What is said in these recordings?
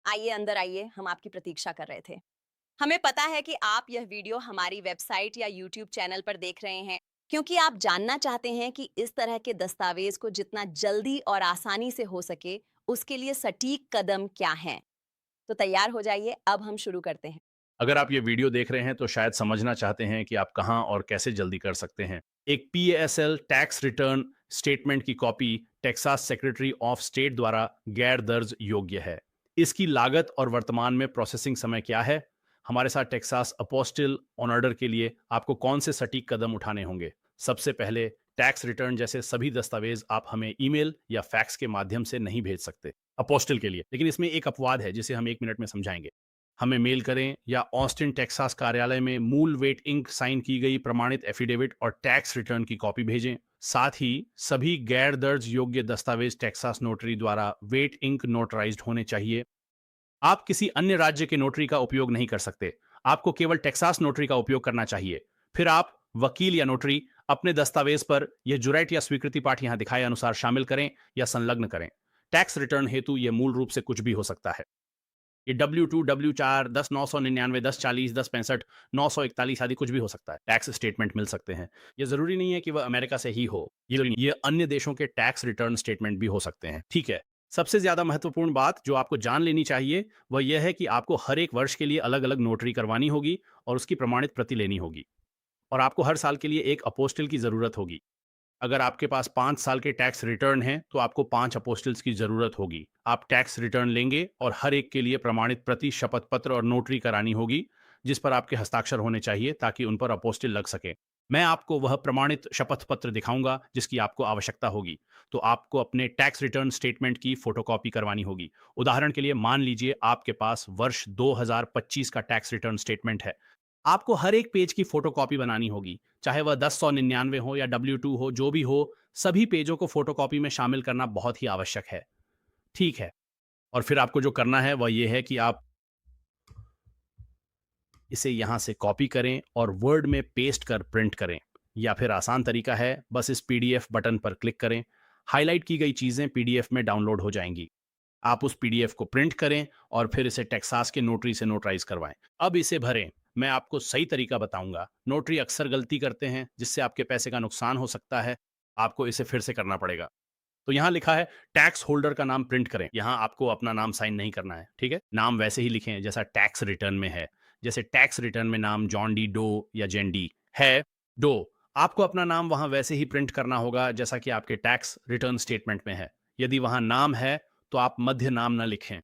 आइए अंदर आइए, हम आपकी प्रतीक्षा कर रहे थे। हमें पता है कि आप यह वीडियो हमारी वेबसाइट या यूट्यूब चैनल पर देख रहे हैं, क्योंकि आप जानना चाहते हैं कि इस तरह के दस्तावेज को जितना जल्दी और आसानी से हो सके, उसके लिए सटीक कदम क्या हैं। तो तैयार हो जाइए, अब हम शुरू करते हैं। अगर आप ये वीडियो देख रहे हैं तो शायद समझना चाहते हैं कि आप कहां और कैसे जल्दी कर सकते हैं। एक पीएसएल टैक्स रिटर्न स्टेटमेंट की copy Texas secretary of state द्वारा गैर दर्ज योग्य है। इसकी लागत और वर्तमान में प्रोसेसिंग समय क्या है? हमारे साथ टेक्सास अपोस्टिल ऑन ऑर्डर के लिए आपको कौन से सटीक कदम उठाने होंगे? सबसे पहले, टैक्स रिटर्न जैसे सभी दस्तावेज आप हमें ईमेल या फैक्स के माध्यम से नहीं भेज सकते अपोस्टिल के लिए, लेकिन इसमें एक अपवाद है जिसे हम 1 मिनट में समझाएंगे। हमें मेल करें या ऑस्टिन टेक्सास कार्यालय में मूल वेट इंक साइन की गई प्रमाणित एफिडेविट और टैक्स रिटर्न की कॉपी भेजें। साथ ही सभी गैर दर्ज योग्य दस्तावेज टेक्सास नोटरी द्वारा वेट इंक नोटराइज्ड होने चाहिए। आप किसी अन्य राज्य के नोटरी का उपयोग नहीं कर सकते। आपको केवल टेक्सास नोटरी का उपयोग करना चाहिए। फिर आप वकील या नोटरी अपने दस्तावेज पर यह जुराइट या स्वीकृति पाठ यहां दिखाए अनुसार शामिल करें या संलग्न करें। टैक्स रिटर्न हेतु यह मूल रूप से कुछ भी हो सकता है। ये W2, W4, 10,999, 10,40, 10,65, 941 आदि कुछ भी हो सकता है। टैक्स स्टेटमेंट मिल सकते हैं। ये ज़रूरी नहीं है कि वह अमेरिका से ही हो। ये अन्य देशों के टैक्स रिटर्न स्टेटमेंट भी हो सकते हैं। ठीक है। सबसे ज़्यादा महत्वपूर्ण बात जो आपको जान लेनी चाहिए, वह यह है कि आपको हर एक वर्ष के लिए अलग-अलग नोटरी करवानी होगी और उसकी प्रमाणित प्रति लेनी होगी। और आपको हर साल के लिए एक अपोस्टिल की ज़रूरत होगी। अगर आपके पास 5 साल के टैक्स रिटर्न हैं, तो आपको 5 अपोस्टिल्स की ज़रूरत होगी। आप टैक्स रिटर्न लेंगे और हर एक के लिए प्रमाणित प्रति, शपथ पत्र और नोटरी करानी होगी, जिस पर आपके हस्ताक्षर होने चाहिए ताकि उन पर अपोस्टिल लग सके। मैं आपको वह प्रमाणित शपथ पत्र दिखाऊंगा जिसकी आपको आवश्यकता होगी। तो आपको अपने टैक्स रिटर्न स्टेटमेंट की फोटोकॉपी करवानी होगी। उदाहरण के लिए मान लीजिए आपके पास वर्ष 2025 का टैक्स रिटर्न स्टेटमेंट है। आपको हर एक पेज की फोटोकॉपी बनानी होगी, चाहे वह 10,199 हो या W2 हो, जो भी हो, सभी पेजों को फोटोकॉपी में शामिल करना बहुत ही आवश्यक है। ठीक है। और फिर आपको जो करना है वह यह है कि आप इसे यहां से कॉपी करें और वर्ड में पेस्ट कर प्रिंट करें। या फिर आसान तरीका है, बस इस पीडीएफ बटन पर क्लिक करें। हाईलाइट की गई चीजें पीडीएफ में डाउनलोड हो जाएंगी। आप उस पीडीएफ को प्रिंट करें और फिर इसे टेक्सास के नोटरी से नोटराइज करवाएं। अब इसे भरें। मैं आपको सही तरीका बताऊंगा। नोटरी अक्सर गलती करते हैं जिससे आपके पैसे का नुकसान हो सकता है। आपको इसे फिर से करना पड़ेगा। तो यहाँ लिखा है टैक्स होल्डर का नाम प्रिंट करें। यहाँ आपको अपना नाम साइन नहीं करना है। ठीक है, नाम वैसे ही लिखें जैसा टैक्स रिटर्न में है। जैसे टैक्स रिटर्न में नाम जॉन डी डो या जेन डी है, डो, आपको अपना नाम वहां वैसे ही प्रिंट करना होगा जैसा कि आपके टैक्स रिटर्न स्टेटमेंट में है। यदि वहां नाम है तो आप मध्य नाम ना लिखें।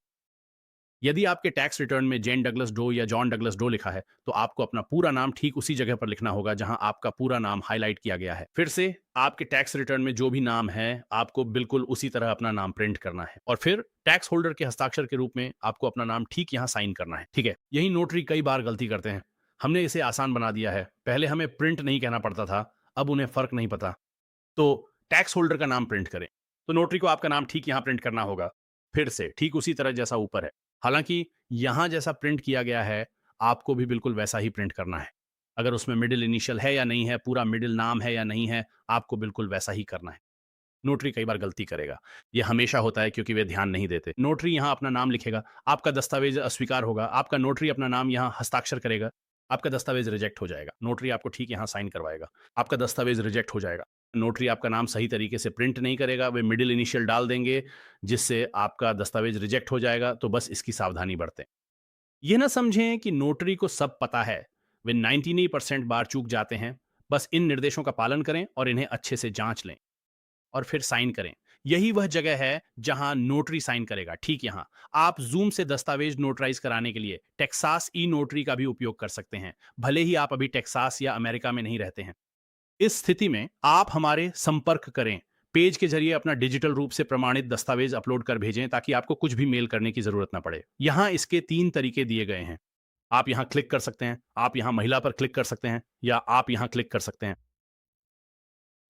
यदि आपके टैक्स रिटर्न में जेन डगलस डो या जॉन डगलस डो लिखा है, तो आपको अपना पूरा नाम ठीक उसी जगह पर लिखना होगा जहां आपका पूरा नाम हाईलाइट किया गया है। फिर से आपके टैक्स रिटर्न में जो भी नाम है, आपको बिल्कुल उसी तरह अपना नाम प्रिंट करना है और फिर टैक्स होल्डर के हस्ताक्षर के रूप में आपको अपना नाम ठीक यहाँ साइन करना है। ठीक है, यही नोटरी कई बार गलती करते हैं। हमने इसे आसान बना दिया है। पहले हमें प्रिंट नहीं कहना पड़ता था, अब उन्हें फर्क नहीं पता। तो टैक्स होल्डर का नाम प्रिंट करें। तो नोटरी को आपका नाम ठीक यहाँ प्रिंट करना होगा। फिर से ठीक उसी तरह जैसा ऊपर है। हालांकि यहाँ जैसा प्रिंट किया गया है, आपको भी बिल्कुल वैसा ही प्रिंट करना है। अगर उसमें मिडिल इनिशियल है या नहीं है, पूरा मिडिल नाम है या नहीं है, आपको बिल्कुल वैसा ही करना है। नोटरी कई बार गलती करेगा। ये हमेशा होता है क्योंकि वे ध्यान नहीं देते। नोटरी यहाँ अपना नाम लिखेगा, आपका दस्तावेज अस्वीकार होगा, आपका नोटरी अपना नाम यहाँ हस्ताक्षर करेगा, आपका दस्तावेज रिजेक्ट हो जाएगा। नोटरी आपको ठीक यहाँ साइन करवाएगा, आपका दस्तावेज रिजेक्ट हो जाएगा। नोटरी आपका नाम सही तरीके से प्रिंट नहीं करेगा, वे मिडिल इनिशियल डाल देंगे जिससे आपका दस्तावेज रिजेक्ट हो जाएगा। तो बस इसकी सावधानी बरतें। ये ना समझें कि नोटरी को सब पता है। वे 99% बार चूक जाते हैं। बस इन निर्देशों का पालन करें और इन्हें अच्छे से जांच लें और फिर साइन करें। यही वह जगह है जहां नोटरी साइन करेगा। ठीक यहां आप जूम से दस्तावेज नोटराइज कराने के लिए टेक्सास ई नोटरी का भी उपयोग कर सकते हैं, भले ही आप अभी टेक्सास या अमेरिका में नहीं रहते हैं। इस स्थिति में आप हमारे संपर्क करें। पेज के जरिए अपना डिजिटल रूप से प्रमाणित दस्तावेज अपलोड कर भेजें ताकि आपको कुछ भी मेल करने की जरूरत ना पड़े। यहां इसके 3 तरीके दिए गए हैं। आप यहां क्लिक कर सकते हैं, आप यहां महिला पर क्लिक कर सकते हैं या आप यहां क्लिक कर सकते हैं।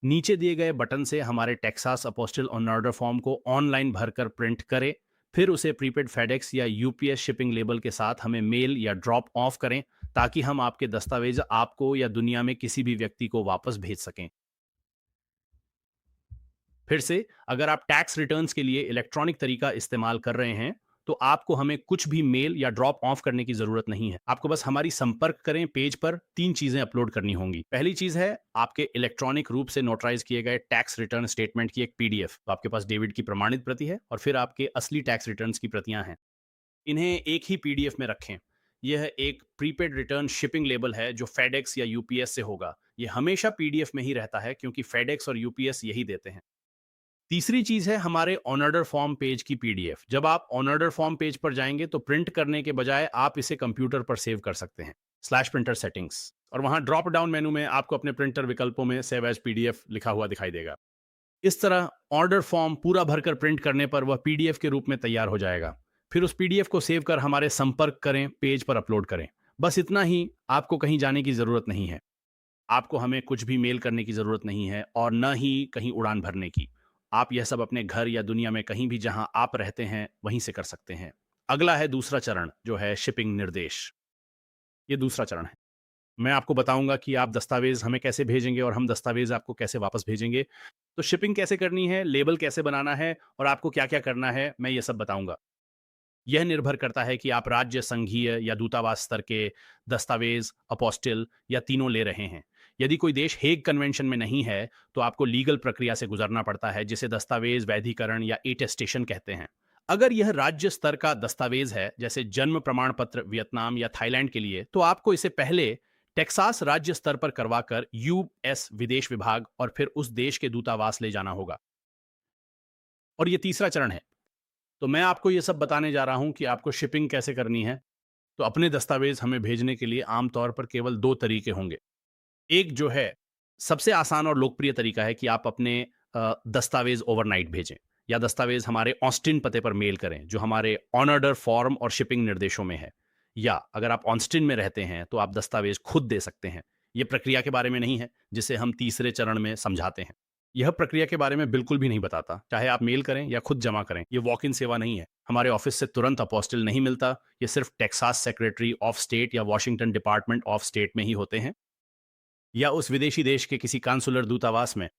नीचे दिए गए बटन से हमारे Texas apostle on order form को ऑनलाइन भरकर प्रिंट करें। फिर उसे प्रीपेड फेडेक्स या यूपीएस शिपिंग लेबल के साथ हमें मेल या ड्रॉप ऑफ करें ताकि हम आपके दस्तावेज आपको या दुनिया में किसी भी व्यक्ति को वापस भेज सकें। फिर से, अगर आप टैक्स रिटर्न्स के लिए इलेक्ट्रॉनिक तरीका इस्तेमाल कर रहे हैं तो आपको हमें कुछ भी मेल या ड्रॉप ऑफ करने की जरूरत नहीं है। आपको बस हमारी संपर्क करें पेज पर 3 चीजें अपलोड करनी होंगी। पहली चीज है आपके इलेक्ट्रॉनिक रूप से नोटराइज किए गए टैक्स रिटर्न स्टेटमेंट की एक पीडीएफ। तो आपके पास डेबिट की प्रमाणित प्रति है और फिर आपके असली टैक्स रिटर्न्स की प्रतियां हैं। इन्हें एक ही पीडीएफ में रखें। यह एक प्रीपेड रिटर्न शिपिंग लेबल है जो फेडेक्स या यूपीएस से होगा। ये हमेशा पीडीएफ में ही रहता है क्योंकि फेडेक्स और यूपीएस यही देते हैं। तीसरी चीज है हमारे ऑन ऑर्डर फॉर्म पेज की पीडीएफ। जब आप ऑन ऑर्डर फॉर्म पेज पर जाएंगे तो प्रिंट करने के बजाय आप इसे कंप्यूटर पर सेव कर सकते हैं। स्लैश प्रिंटर सेटिंग्स और वहां ड्रॉप डाउन मेनू में आपको अपने प्रिंटर विकल्पों में सेव एज पीडीएफ लिखा हुआ दिखाई देगा। इस तरह ऑर्डर फॉर्म पूरा भरकर प्रिंट करने पर वह पीडीएफ के रूप में तैयार हो जाएगा। फिर उस पीडीएफ को सेव कर हमारे संपर्क करें पेज पर अपलोड करें। बस इतना ही, आपको कहीं जाने की जरूरत नहीं है। आपको हमें कुछ भी मेल करने की जरूरत नहीं है और न ही कहीं उड़ान भरने की। आप यह सब अपने घर या दुनिया में कहीं भी जहां आप रहते हैं वहीं से कर सकते हैं। अगला है दूसरा चरण जो है शिपिंग निर्देश। ये दूसरा चरण है। मैं आपको बताऊंगा कि आप दस्तावेज हमें कैसे भेजेंगे और हम दस्तावेज आपको कैसे वापस भेजेंगे। तो शिपिंग कैसे करनी है, लेबल कैसे बनाना है और आपको क्या क्या करना है, मैं ये सब बताऊंगा। यह निर्भर करता है कि आप राज्य, संघीय या दूतावास स्तर के दस्तावेज, अपोस्टिल या तीनों ले रहे हैं। यदि कोई देश हेग कन्वेंशन में नहीं है तो आपको लीगल प्रक्रिया से गुजरना पड़ता है जिसे दस्तावेज वैधीकरण या एटेस्टेशन कहते हैं। अगर यह राज्य स्तर का दस्तावेज है जैसे जन्म प्रमाण पत्र वियतनाम या थाईलैंड के लिए, तो आपको इसे पहले टेक्सास राज्य स्तर पर करवाकर यूएस विदेश विभाग और फिर उस देश के दूतावास ले जाना होगा। और ये तीसरा चरण है। तो मैं आपको ये सब बताने जा रहा हूं कि आपको शिपिंग कैसे करनी है। तो अपने दस्तावेज हमें भेजने के लिए आमतौर पर केवल 2 तरीके होंगे। एक जो है सबसे आसान और लोकप्रिय तरीका है कि आप अपने दस्तावेज ओवरनाइट भेजें या दस्तावेज हमारे ऑस्टिन पते पर मेल करें जो हमारे ऑन ऑर्डर फॉर्म और शिपिंग निर्देशों में है। या अगर आप ऑस्टिन में रहते हैं तो आप दस्तावेज खुद दे सकते हैं। ये प्रक्रिया के बारे में नहीं है जिसे हम तीसरे चरण में समझाते हैं। यह प्रक्रिया के बारे में बिल्कुल भी नहीं बताता, चाहे आप मेल करें या खुद जमा करें। ये वॉक इन सेवा नहीं है। हमारे ऑफिस से तुरंत अपोस्टिल नहीं मिलता। ये सिर्फ टेक्सास सेक्रेटरी ऑफ स्टेट या वॉशिंगटन डिपार्टमेंट ऑफ स्टेट में ही होते हैं या उस विदेशी देश के किसी कांसुलर दूतावास में।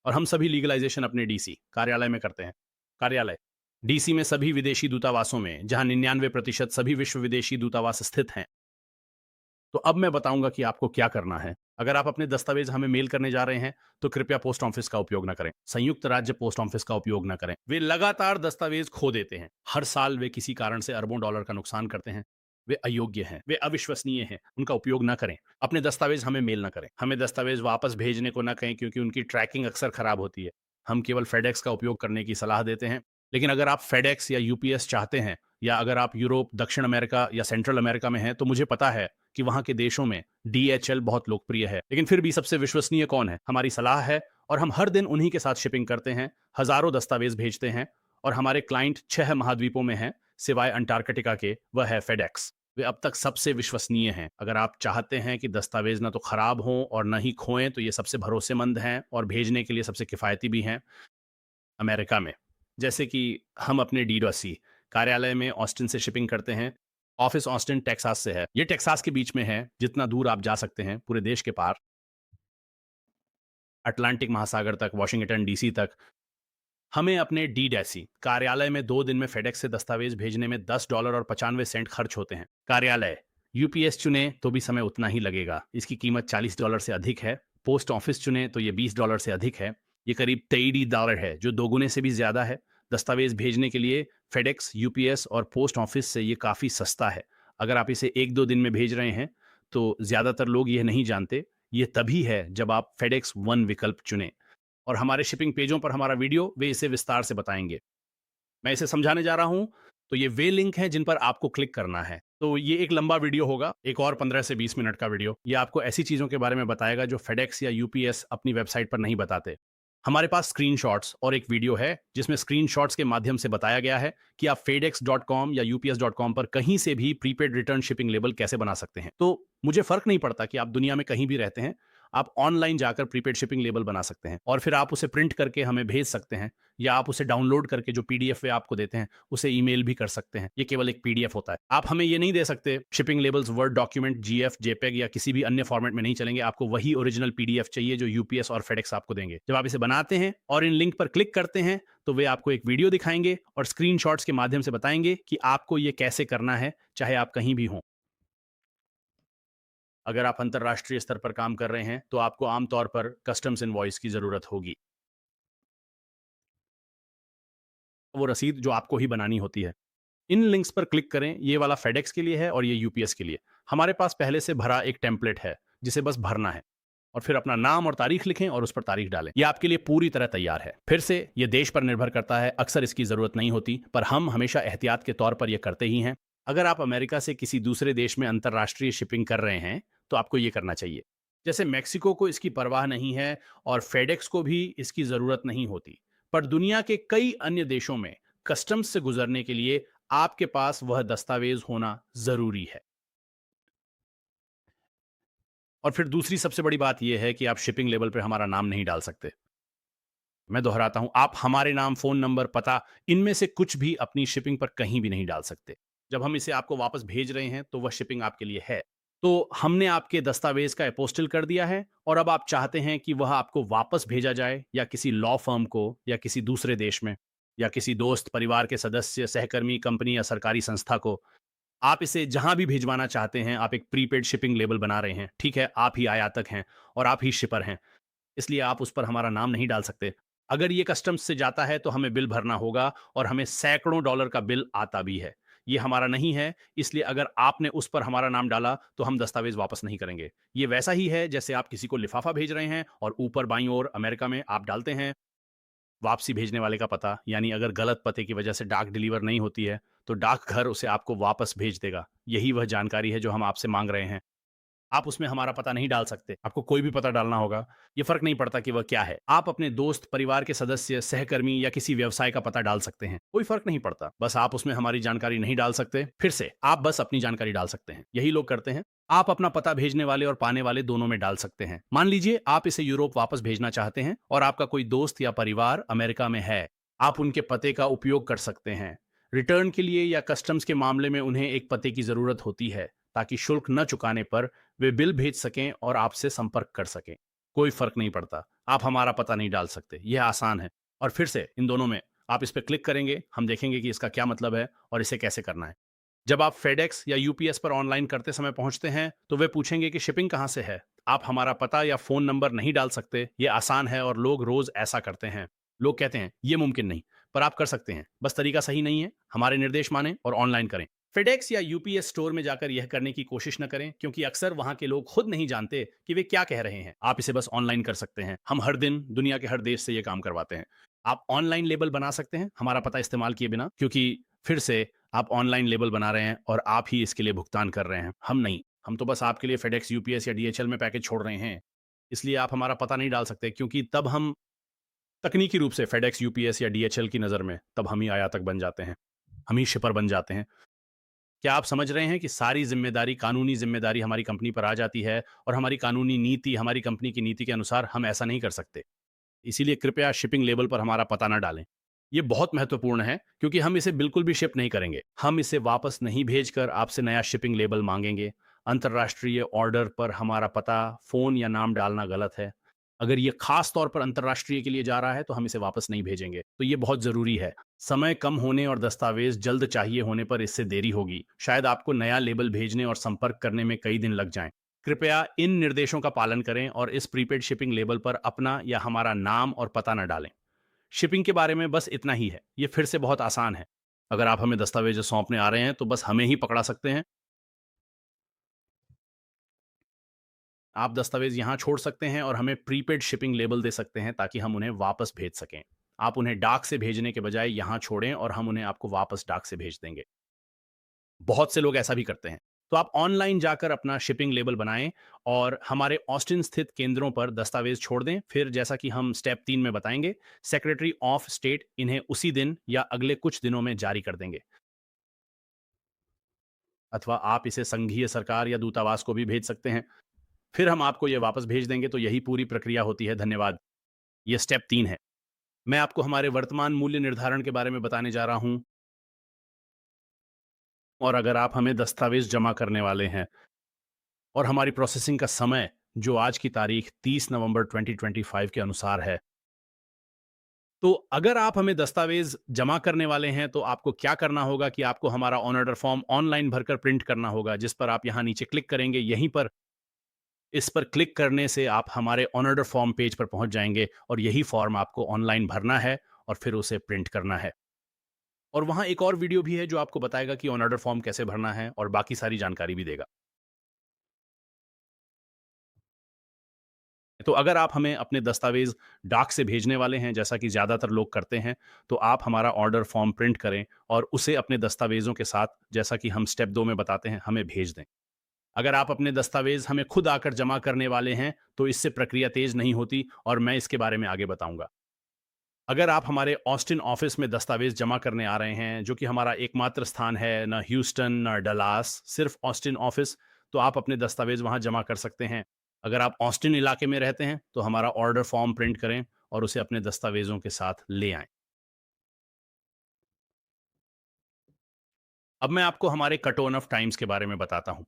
और हम सभी लीगलाइजेशन अपने डीसी कार्यालय में करते हैं। कार्यालय डीसी में सभी विदेशी दूतावासों में, जहां 99% सभी विश्व विदेशी दूतावास स्थित हैं। तो अब मैं बताऊंगा कि आपको क्या करना है। अगर आप अपने दस्तावेज हमें मेल करने जा रहे हैं तो कृपया पोस्ट ऑफिस का उपयोग न करें। संयुक्त राज्य पोस्ट ऑफिस का उपयोग न करें। वे लगातार दस्तावेज खो देते हैं। हर साल वे किसी कारण से अरबों डॉलर का नुकसान करते हैं। वे अयोग्य हैं, वे अविश्वसनीय हैं, उनका उपयोग न करें। अपने दस्तावेज हमें मेल न करें। हमें दस्तावेज वापस भेजने को न कहें क्योंकि उनकी ट्रैकिंग अक्सर खराब होती है। हम केवल फेडेक्स का उपयोग करने की सलाह देते हैं। लेकिन अगर आप फेडेक्स या यूपीएस चाहते हैं या अगर आप यूरोप, दक्षिण अमेरिका या सेंट्रल अमेरिका में हैं तो मुझे पता है कि वहां के देशों में डीएचएल बहुत लोकप्रिय है। लेकिन फिर भी सबसे विश्वसनीय कौन है? हमारी सलाह है और हम हर दिन उन्हीं के साथ शिपिंग करते हैं। हजारों दस्तावेज भेजते हैं और हमारे क्लाइंट 6 महाद्वीपों में हैं सिवाय अंटार्कटिका के, वह है फेडेक्स। वे अब तक सबसे विश्वसनीय हैं। अगर आप चाहते हैं कि दस्तावेज ना तो खराब हों और न ही खोएं तो ये सबसे भरोसेमंद हैं और भेजने के लिए सबसे किफायती भी हैं अमेरिका में। जैसे कि हम अपने डीडोसी कार्यालय में ऑस्टिन से शिपिंग करते हैं। ऑफिस ऑस्टिन टेक्सास से है। ये टेक्सास के बीच में है, जितना दूर आप जा सकते हैं पूरे देश के पार, अटलांटिक महासागर तक, वॉशिंगटन डीसी तक। हमें अपने डीडैसी कार्यालय में 2 दिन में फेडेक्स से दस्तावेज भेजने में $10 और 95 सेंट खर्च होते हैं। कार्यालय यूपीएस चुने तो भी समय उतना ही लगेगा। इसकी कीमत $40 से अधिक है। पोस्ट ऑफिस चुने तो ये $20 से अधिक है। ये करीब $30 है जो दोगुने से भी ज्यादा है। दस्तावेज भेजने के लिए फेडेक्स, यूपीएस और पोस्ट ऑफिस से ये काफी सस्ता है। अगर आप इसे 1-2 दिन में भेज रहे हैं तो ज्यादातर लोग यह नहीं जानते। ये तभी है जब आप फेडेक्स वन विकल्प चुनें और हमारे शिपिंग पेजों पर हमारा वीडियो वे इसे विस्तार से बताएंगे। मैं इसे समझाने जा रहा हूं तो ये वे लिंक हैं जिन पर आपको क्लिक करना है। तो ये एक लंबा वीडियो होगा, एक और 15 से 20 मिनट का वीडियो। ये आपको ऐसी चीजों के बारे में बताएगा जो फेडेक्स या यूपीएस अपनी वेबसाइट पर नहीं बताते। हमारे पास स्क्रीनशॉट्स और एक वीडियो है जिसमें स्क्रीनशॉट्स के माध्यम से बताया गया है कि आप fedex.com या ups.com पर कहीं से भी प्रीपेड रिटर्न शिपिंग लेबल कैसे बना सकते हैं। तो मुझे फर्क नहीं पड़ता कि आप दुनिया में कहीं भी रहते हैं, आप ऑनलाइन जाकर प्रीपेड शिपिंग लेबल बना सकते हैं और फिर आप उसे प्रिंट करके हमें भेज सकते हैं, या आप उसे डाउनलोड करके जो पीडीएफ वे आपको देते हैं उसे ईमेल भी कर सकते हैं। ये केवल एक पीडीएफ होता है। आप हमें ये नहीं दे सकते shipping labels word document, GF, JPEG या किसी भी अन्य फॉर्मेट में नहीं चलेंगे। आपको वही ओरिजिनल पीडीएफ चाहिए जो यूपीएस और फेडेक्स आपको देंगे। जब आप इसे बनाते हैं और इन लिंक पर क्लिक करते हैं तो वे आपको एक वीडियो दिखाएंगे और स्क्रीनशॉट्स के माध्यम से बताएंगे कि आपको ये कैसे करना है, चाहे आप कहीं भी हों। अगर आप अंतर्राष्ट्रीय स्तर पर काम कर रहे हैं तो आपको आमतौर पर कस्टम्स इनवॉइस की जरूरत होगी। वो रसीद जो आपको ही बनानी होती है। इन लिंक्स पर क्लिक करें। ये वाला फेडेक्स के लिए है और ये यूपीएस के लिए। हमारे पास पहले से भरा एक टेम्पलेट है जिसे बस भरना है और फिर अपना नाम और तारीख लिखें और उस पर तारीख डालें। ये आपके लिए पूरी तरह तैयार है। फिर से ये देश पर निर्भर करता है, अक्सर इसकी जरूरत नहीं होती, पर हम हमेशा एहतियात के तौर पर यह करते ही हैं। अगर आप अमेरिका से किसी दूसरे देश में अंतर्राष्ट्रीय शिपिंग कर रहे हैं तो आपको ये करना चाहिए। जैसे मेक्सिको को इसकी परवाह नहीं है और फेडेक्स को भी इसकी जरूरत नहीं होती, पर दुनिया के कई अन्य देशों में कस्टम्स से गुजरने के लिए आपके पास वह दस्तावेज होना जरूरी है। और फिर दूसरी सबसे बड़ी बात यह है कि आप शिपिंग लेबल पे हमारा नाम नहीं डाल सकते। मैं दोहराता हूं, आप हमारे नाम, फोन नंबर, पता, इनमें से कुछ भी अपनी शिपिंग पर कहीं भी नहीं डाल सकते। जब हम इसे आपको वापस भेज रहे हैं तो वह शिपिंग आपके लिए है। तो हमने आपके दस्तावेज का अपोस्टिल कर दिया है और अब आप चाहते हैं कि वह आपको वापस भेजा जाए, या किसी लॉ फर्म को, या किसी दूसरे देश में, या किसी दोस्त, परिवार के सदस्य, सहकर्मी, कंपनी या सरकारी संस्था को। आप इसे जहां भी भिजवाना चाहते हैं, आप एक प्रीपेड शिपिंग लेबल बना रहे हैं, ठीक है? आप ही आयातक हैं और आप ही शिपर हैं, इसलिए आप उस पर हमारा नाम नहीं डाल सकते। अगर ये कस्टम्स से जाता है तो हमें बिल भरना होगा और हमें सैकड़ों डॉलर का बिल आता भी है। ये हमारा नहीं है, इसलिए अगर आपने उस पर हमारा नाम डाला तो हम दस्तावेज वापस नहीं करेंगे। ये वैसा ही है जैसे आप किसी को लिफाफा भेज रहे हैं और ऊपर बाईं ओर अमेरिका में आप डालते हैं वापसी भेजने वाले का पता, यानी अगर गलत पते की वजह से डाक डिलीवर नहीं होती है तो डाकघर उसे आपको वापस भेज देगा। यही वह जानकारी है जो हम आपसे मांग रहे हैं। आप उसमें हमारा पता नहीं डाल सकते। आपको कोई भी पता डालना होगा। ये फ़र्क नहीं पड़ता कि वह क्या है। आप अपने दोस्त, परिवार के सदस्य, सहकर्मी या किसी व्यवसाय का पता डाल सकते हैं। कोई फ़र्क नहीं पड़ता। बस आप उसमें हमारी जानकारी नहीं डाल सकते। फिर से, आप बस अपनी जानकारी डाल सकते हैं। यही लोग करते हैं। आप अपना पता भेजने वाले और पाने वाले दोनों में डाल सकते हैं। मान लीजिए आप इसे यूरोप वापस भेजना चाहते हैं और आपका कोई दोस्त या परिवार अमेरिका में है। आप उनके पते का उपयोग कर सकते हैं। रिटर्न के लिए या कस्टम्स के मामले में उन्हें एक पते की ज़रूरत होती है, ताकि शुल्क न चुकाने पर वे बिल भेज सकें और आपसे संपर्क कर सकें। कोई फर्क नहीं पड़ता। आप हमारा पता नहीं डाल सकते। यह आसान है। और फिर से इन दोनों में आप इस पे क्लिक करेंगे, हम देखेंगे कि इसका क्या मतलब है और इसे कैसे करना है। जब आप फेडेक्स या यूपीएस पर ऑनलाइन करते समय पहुंचते हैं तो वे पूछेंगे कि शिपिंग कहां से है। आप हमारा पता या फोन नंबर नहीं डाल सकते। यह आसान है और लोग रोज ऐसा करते हैं। लोग कहते हैं ये मुमकिन नहीं, पर आप कर सकते हैं। बस तरीका सही नहीं है। हमारे निर्देश माने और ऑनलाइन करें। फेडेक्स या यूपीएस स्टोर में जाकर यह करने की कोशिश न करें, क्योंकि अक्सर वहां के लोग खुद नहीं जानते कि वे क्या कह रहे हैं। आप इसे बस ऑनलाइन कर सकते हैं। हम हर दिन दुनिया के हर देश से यह काम करवाते हैं। आप ऑनलाइन लेबल बना सकते हैं हमारा पता इस्तेमाल किए बिना, क्योंकि फिर से आप ऑनलाइन लेबल बना रहे हैं और आप ही इसके लिए भुगतान कर रहे हैं, हम नहीं। हम तो बस आपके लिए फेडेक्स, यूपीएस या डीएचएल में पैकेज छोड़ रहे हैं। इसलिए आप हमारा पता नहीं डाल सकते, क्योंकि तब हम तकनीकी रूप से फेडेक्स, यूपीएस या डीएचएल की नज़र में तब हम ही आयातक बन जाते हैं। हम ही शिपर बन जाते हैं। क्या आप समझ रहे हैं कि सारी ज़िम्मेदारी, कानूनी ज़िम्मेदारी हमारी कंपनी पर आ जाती है और हमारी कानूनी नीति, हमारी कंपनी की नीति के अनुसार हम ऐसा नहीं कर सकते। इसीलिए कृपया शिपिंग लेबल पर हमारा पता ना डालें। ये बहुत महत्वपूर्ण है, क्योंकि हम इसे बिल्कुल भी शिप नहीं करेंगे। हम इसे वापस नहीं भेजकर आपसे नया शिपिंग लेबल मांगेंगे। अंतर्राष्ट्रीय ऑर्डर पर हमारा पता, फ़ोन या नाम डालना गलत है। अगर ये खास तौर पर अंतर्राष्ट्रीय के लिए जा रहा है तो हम इसे वापस नहीं भेजेंगे। तो ये बहुत ज़रूरी है। समय कम होने और दस्तावेज जल्द चाहिए होने पर इससे देरी होगी। शायद आपको नया लेबल भेजने और संपर्क करने में कई दिन लग जाएं। कृपया इन निर्देशों का पालन करें और इस प्रीपेड शिपिंग लेबल पर अपना या हमारा नाम और पता न डालें। शिपिंग के बारे में बस इतना ही है। ये फिर से बहुत आसान है। अगर आप हमें दस्तावेज सौंपने आ रहे हैं तो बस हमें ही पकड़ा सकते हैं। आप दस्तावेज यहाँ छोड़ सकते हैं और हमें प्रीपेड शिपिंग लेबल दे सकते हैं, ताकि हम उन्हें वापस भेज सकें। आप उन्हें डाक से भेजने के बजाय यहाँ छोड़ें और हम उन्हें आपको वापस डाक से भेज देंगे। बहुत से लोग ऐसा भी करते हैं। तो आप ऑनलाइन जाकर अपना शिपिंग लेबल बनाएं और हमारे ऑस्टिन स्थित केंद्रों पर दस्तावेज छोड़ दें। फिर जैसा कि हम स्टेप 3 में बताएंगे, सेक्रेटरी ऑफ स्टेट इन्हें उसी दिन या अगले कुछ दिनों में जारी कर देंगे। अथवा आप इसे संघीय सरकार या दूतावास को भी भेज सकते हैं। फिर हम आपको ये वापस भेज देंगे। तो यही पूरी प्रक्रिया होती है। धन्यवाद। ये स्टेप 3 है। मैं आपको हमारे वर्तमान मूल्य निर्धारण के बारे में बताने जा रहा हूँ। और अगर आप हमें दस्तावेज जमा करने वाले हैं और हमारी प्रोसेसिंग का समय जो आज की तारीख 30 नवंबर 2025 के अनुसार है, तो अगर आप हमें दस्तावेज जमा करने वाले हैं तो आपको क्या करना होगा कि आपको हमारा ऑन ऑर्डर फॉर्म ऑनलाइन भरकर प्रिंट करना होगा, जिस पर आप यहाँ नीचे क्लिक करेंगे। यहीं पर इस पर क्लिक करने से आप हमारे ऑन ऑर्डर फॉर्म पेज पर पहुंच जाएंगे और यही फॉर्म आपको ऑनलाइन भरना है और फिर उसे प्रिंट करना है। और वहां एक और वीडियो भी है जो आपको बताएगा कि ऑन ऑर्डर फॉर्म कैसे भरना है और बाकी सारी जानकारी भी देगा। तो अगर आप हमें अपने दस्तावेज डाक से भेजने वाले हैं, जैसा कि ज़्यादातर लोग करते हैं, तो आप हमारा ऑर्डर फॉर्म प्रिंट करें और उसे अपने दस्तावेज़ों के साथ, जैसा कि हम स्टेप 2 में बताते हैं, हमें भेज दें। अगर आप अपने दस्तावेज़ हमें खुद आकर जमा करने वाले हैं, तो इससे प्रक्रिया तेज़ नहीं होती और मैं इसके बारे में आगे बताऊँगा। अगर आप हमारे ऑस्टिन ऑफिस में दस्तावेज़ जमा करने आ रहे हैं, जो कि हमारा एकमात्र स्थान है, ना ह्यूस्टन, ना डलास, सिर्फ़ ऑस्टिन ऑफिस, तो आप अपने दस्तावेज़ वहाँ जमा कर सकते हैं। अगर आप ऑस्टिन इलाके में रहते हैं, तो हमारा ऑर्डर फॉर्म प्रिंट करें और उसे अपने दस्तावेज़ों के साथ ले आएँ। अब मैं आपको हमारे कट ऑन ऑफ टाइम्स के बारे में बताता हूँ।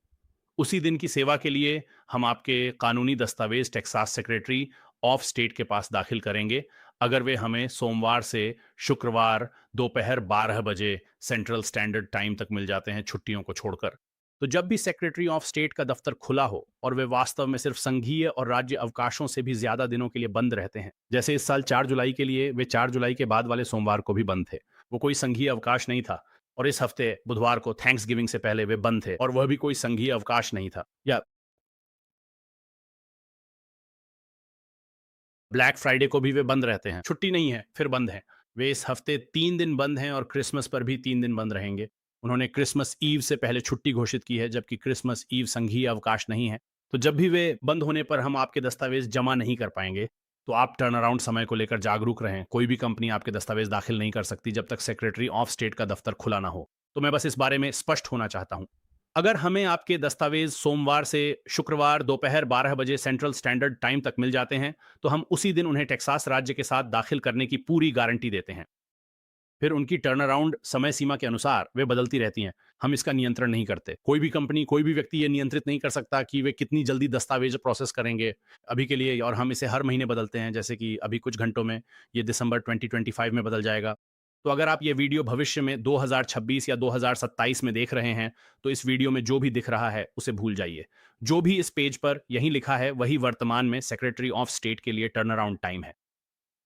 उसी दिन की सेवा के लिए हम आपके कानूनी दस्तावेज टेक्सास सेक्रेटरी ऑफ स्टेट के पास दाखिल करेंगे, अगर वे हमें सोमवार से शुक्रवार दोपहर 12 बजे सेंट्रल स्टैंडर्ड टाइम तक मिल जाते हैं, छुट्टियों को छोड़कर। तो जब भी सेक्रेटरी ऑफ स्टेट का दफ्तर खुला हो और वे वास्तव में सिर्फ संघीय और राज्य अवकाशों से भी ज्यादा दिनों के लिए बंद रहते हैं, जैसे इस साल 4 जुलाई के लिए वे 4 जुलाई के बाद वाले सोमवार को भी बंद थे। वो कोई संघीय अवकाश नहीं था। और इस हफ्ते बुधवार को थैंक्स गिविंग से पहले वे बंद थे और वह भी कोई संघीय अवकाश नहीं था। या ब्लैक फ्राइडे को भी वे बंद रहते हैं, छुट्टी नहीं है, फिर बंद है। वे इस हफ्ते 3 दिन बंद हैं और क्रिसमस पर भी 3 दिन बंद रहेंगे। उन्होंने क्रिसमस ईव से पहले छुट्टी घोषित की है, जबकि क्रिसमस ईव संघीय अवकाश नहीं है। तो जब भी वे बंद होने पर हम आपके दस्तावेज जमा नहीं कर पाएंगे, तो आप टर्न अराउंड समय को लेकर जागरूक रहें। कोई भी कंपनी आपके दस्तावेज दाखिल नहीं कर सकती जब तक सेक्रेटरी ऑफ स्टेट का दफ्तर खुला ना हो। तो मैं बस इस बारे में स्पष्ट होना चाहता हूं। अगर हमें आपके दस्तावेज सोमवार से शुक्रवार दोपहर 12 बजे सेंट्रल स्टैंडर्ड टाइम तक मिल जाते हैं, तो हम उसी दिन उन्हें टेक्सास राज्य के साथ दाखिल करने की पूरी गारंटी देते हैं। फिर उनकी टर्न अराउंड समय सीमा के अनुसार वे बदलती रहती हैं। हम इसका नियंत्रण नहीं करते। कोई भी कंपनी, कोई भी व्यक्ति ये नियंत्रित नहीं कर सकता कि वे कितनी जल्दी दस्तावेज प्रोसेस करेंगे अभी के लिए, और हम इसे हर महीने बदलते हैं, जैसे कि अभी कुछ घंटों में ये दिसंबर 2025 में बदल जाएगा। तो अगर आप ये वीडियो भविष्य में 2026 या 2027 में देख रहे हैं, तो इस वीडियो में जो भी दिख रहा है उसे भूल जाइए। जो भी इस पेज पर यही लिखा है वही वर्तमान में सेक्रेटरी ऑफ स्टेट के लिए टर्न अराउंड टाइम है,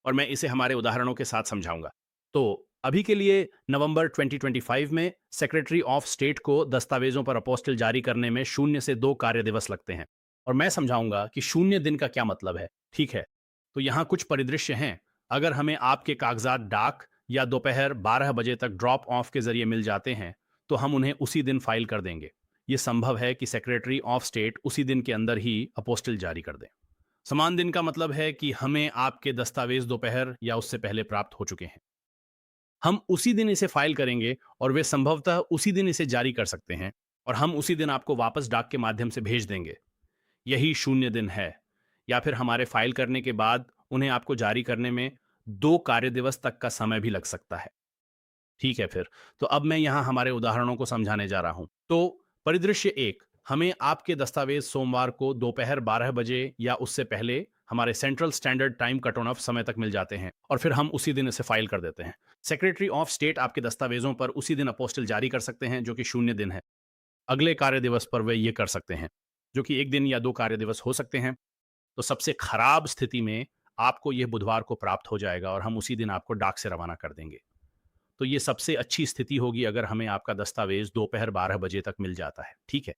और मैं इसे हमारे उदाहरणों के साथ समझाऊंगा। तो अभी के लिए नवंबर 2025 में सेक्रेटरी ऑफ स्टेट को दस्तावेजों पर अपोस्टिल जारी करने में 0 से 2 कार्य दिवस लगते हैं, और मैं समझाऊंगा कि 0 दिन का क्या मतलब है। ठीक है, तो यहाँ कुछ परिदृश्य हैं। अगर हमें आपके कागजात डाक या दोपहर 12 बजे तक ड्रॉप ऑफ के जरिए मिल जाते हैं, तो हम उन्हें उसी दिन फाइल कर देंगे। ये संभव है कि सेक्रेटरी ऑफ स्टेट उसी दिन के अंदर ही अपोस्टिल जारी कर दें। समान दिन का मतलब है कि हमें आपके दस्तावेज दोपहर या उससे पहले प्राप्त हो चुके हैं। हम उसी दिन इसे फाइल करेंगे और वे संभवतः उसी दिन इसे जारी कर सकते हैं, और हम उसी दिन आपको वापस डाक के माध्यम से भेज देंगे। यही 0 दिन है। या फिर हमारे फाइल करने के बाद उन्हें आपको जारी करने में 2 कार्य दिवस तक का समय भी लग सकता है। ठीक है फिर। तो अब मैं यहाँ हमारे उदाहरणों को समझाने जा रहा हूँ। तो परिदृश्य 1, हमें आपके दस्तावेज सोमवार को दोपहर 12 बजे या उससे पहले हमारे central standard time cut on off समय तक मिल जाते हैं, और फिर हम उसी दिन इसे फाइल कर देते हैं। सेक्रेटरी ऑफ स्टेट आपके दस्तावेजों पर उसी दिन अपोस्टिल जारी कर सकते हैं, जो कि 0 दिन है। अगले कार्य दिवस पर वे ये कर सकते हैं, जो कि 1 दिन या 2 कार्य दिवस हो सकते हैं। तो सबसे खराब स्थिति में आपको यह बुधवार को प्राप्त हो जाएगा और हम उसी दिन आपको डाक से रवाना कर देंगे। तो ये सबसे अच्छी स्थिति होगी अगर हमें आपका दस्तावेज दोपहर 12 बजे तक मिल जाता है। ठीक है।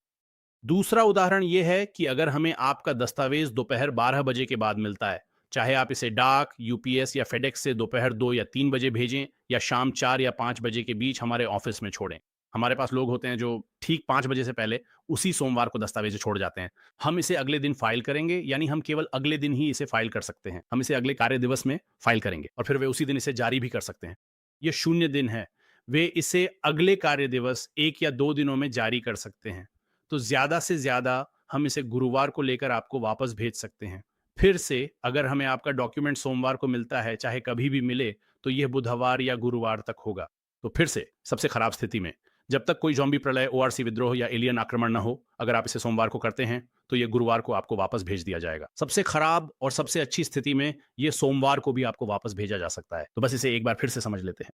दूसरा उदाहरण ये है कि अगर हमें आपका दस्तावेज दोपहर 12 बजे के बाद मिलता है, चाहे आप इसे डाक, यूपीएस या फेडेक्स से दोपहर 2 या 3 बजे भेजें या शाम 4 या 5 बजे के बीच हमारे ऑफिस में छोड़ें। हमारे पास लोग होते हैं जो ठीक 5 बजे से पहले उसी सोमवार को दस्तावेज छोड़ जाते हैं। हम इसे अगले दिन फाइल करेंगे, यानी हम केवल अगले दिन ही इसे फाइल कर सकते हैं। हम इसे अगले कार्य दिवस में फाइल करेंगे और फिर वे उसी दिन इसे जारी भी कर सकते हैं। ये 0 दिन है। वे इसे अगले कार्य दिवस 1 या 2 दिनों में जारी कर सकते हैं। तो ज्यादा से ज्यादा हम इसे गुरुवार को लेकर आपको वापस भेज सकते हैं। फिर से अगर हमें आपका डॉक्यूमेंट सोमवार को मिलता है, चाहे कभी भी मिले, तो यह बुधवार या गुरुवार तक होगा। तो फिर से सबसे खराब स्थिति में, जब तक कोई ज़ॉम्बी प्रलय, ओआरसी विद्रोह या एलियन आक्रमण न हो, अगर आप इसे सोमवार को करते हैं, तो ये गुरुवार को आपको वापस भेज दिया जाएगा। सबसे खराब और सबसे अच्छी स्थिति में ये सोमवार को भी आपको वापस भेजा जा सकता है। तो बस इसे एक बार फिर से समझ लेते हैं।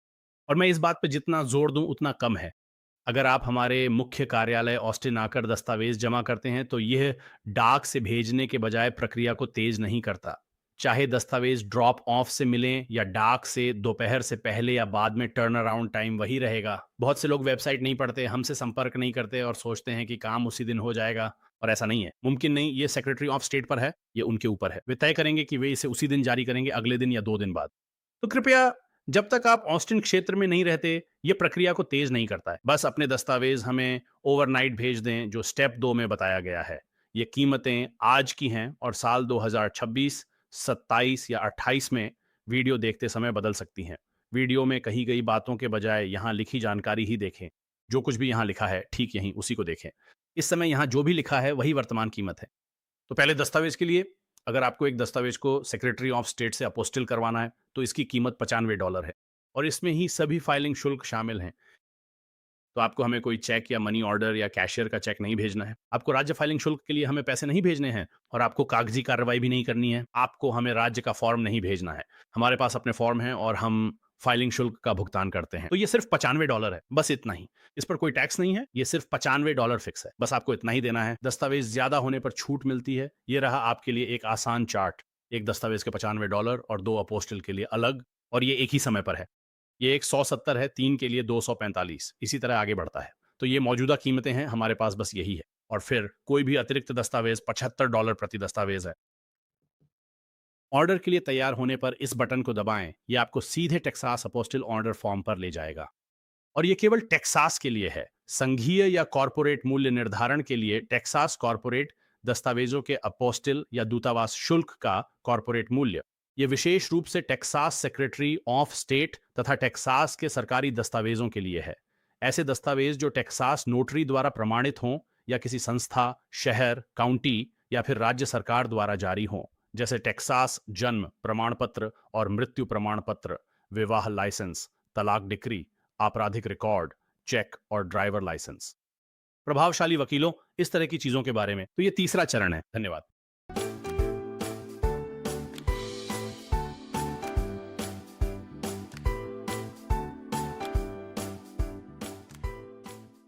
और मैं इस बात पे जितना ज़ोर दूँ उतना कम है। अगर आप हमारे मुख्य कार्यालय ऑस्टिन आकर दस्तावेज़ जमा करते हैं, तो यह डाक से भेजने के बजाय प्रक्रिया को तेज़ नहीं करता। चाहे दस्तावेज़ ड्रॉप ऑफ से मिलें या डाक से, दोपहर से पहले या बाद में टर्न अराउंड टाइम वही रहेगा। बहुत से लोग वेबसाइट नहीं पढ़ते, हमसे संपर्क नहीं करते और सोचते हैं कि काम उसी दिन हो जाएगा, और ऐसा नहीं है। मुमकिन नहीं, ये सेक्रेटरी ऑफ स्टेट पर है, ये उनके ऊपर है। वे तय करेंगे कि वे इसे उसी दिन जारी करेंगे, अगले दिन या 2 दिन बाद। तो कृपया, जब तक आप ऑस्टिन क्षेत्र में नहीं रहते, ये प्रक्रिया को तेज नहीं करता है। बस अपने दस्तावेज हमें ओवरनाइट भेज दें, जो स्टेप 2 में बताया गया है। ये कीमतें आज की हैं और साल 2026, 27 या 28 में वीडियो देखते समय बदल सकती हैं। वीडियो में कही गई बातों के बजाय यहाँ लिखी जानकारी ही देखें। जो कुछ भी यहाँ लिखा है, ठीक यहीं उसी को देखें। इस समय यहाँ जो भी लिखा है वही वर्तमान कीमत है। तो पहले दस्तावेज के लिए, अगर आपको एक दस्तावेज को सेक्रेटरी ऑफ स्टेट से अपोस्टिल करवाना है, तो इसकी कीमत $95 है और इसमें ही सभी फाइलिंग शुल्क शामिल हैं। तो आपको हमें कोई चेक या मनी ऑर्डर या कैशियर का चेक नहीं भेजना है। आपको राज्य फाइलिंग शुल्क के लिए हमें पैसे नहीं भेजने हैं और आपको कागजी कार्रवाई भी नहीं करनी है। आपको हमें राज्य का फॉर्म नहीं भेजना है। हमारे पास अपने फॉर्म हैं और हम फाइलिंग शुल्क का भुगतान करते हैं। तो ये सिर्फ $95 है, बस इतना ही। इस पर कोई टैक्स नहीं है, ये सिर्फ $95 फिक्स है। बस आपको इतना ही देना है। दस्तावेज ज्यादा होने पर छूट मिलती है। ये रहा आपके लिए एक आसान चार्ट। एक दस्तावेज के $95 और 2 अपोस्टिल के लिए अलग, और ये एक ही समय पर है। ये एक 170 है, 3 के लिए 245, इसी तरह आगे बढ़ता है। तो ये मौजूदा कीमतें हैं, हमारे पास बस यही है। और फिर कोई भी अतिरिक्त दस्तावेज $75 प्रति दस्तावेज है। ऑर्डर के लिए तैयार होने पर इस बटन को दबाएं, ये आपको सीधे टेक्सास अपोस्टिल ऑर्डर फॉर्म पर ले जाएगा। और ये केवल टेक्सास के लिए है। संघीय या कॉरपोरेट मूल्य निर्धारण के लिए टेक्सास कॉरपोरेट दस्तावेजों के अपोस्टिल या दूतावास शुल्क का कॉरपोरेट मूल्य, ये विशेष रूप से टेक्सास सेक्रेटरी ऑफ स्टेट तथा टेक्सास के सरकारी दस्तावेजों के लिए है। ऐसे दस्तावेज जो टेक्सास नोटरी द्वारा प्रमाणित हों या किसी संस्था, शहर, काउंटी या फिर राज्य सरकार द्वारा जारी हों, जैसे टेक्सास जन्म प्रमाण पत्र और मृत्यु प्रमाण पत्र, विवाह लाइसेंस, तलाक डिक्री, आपराधिक रिकॉर्ड, चेक और ड्राइवर लाइसेंस। प्रभावशाली वकीलों, इस तरह की चीजों के बारे में। तो ये तीसरा चरण है। धन्यवाद।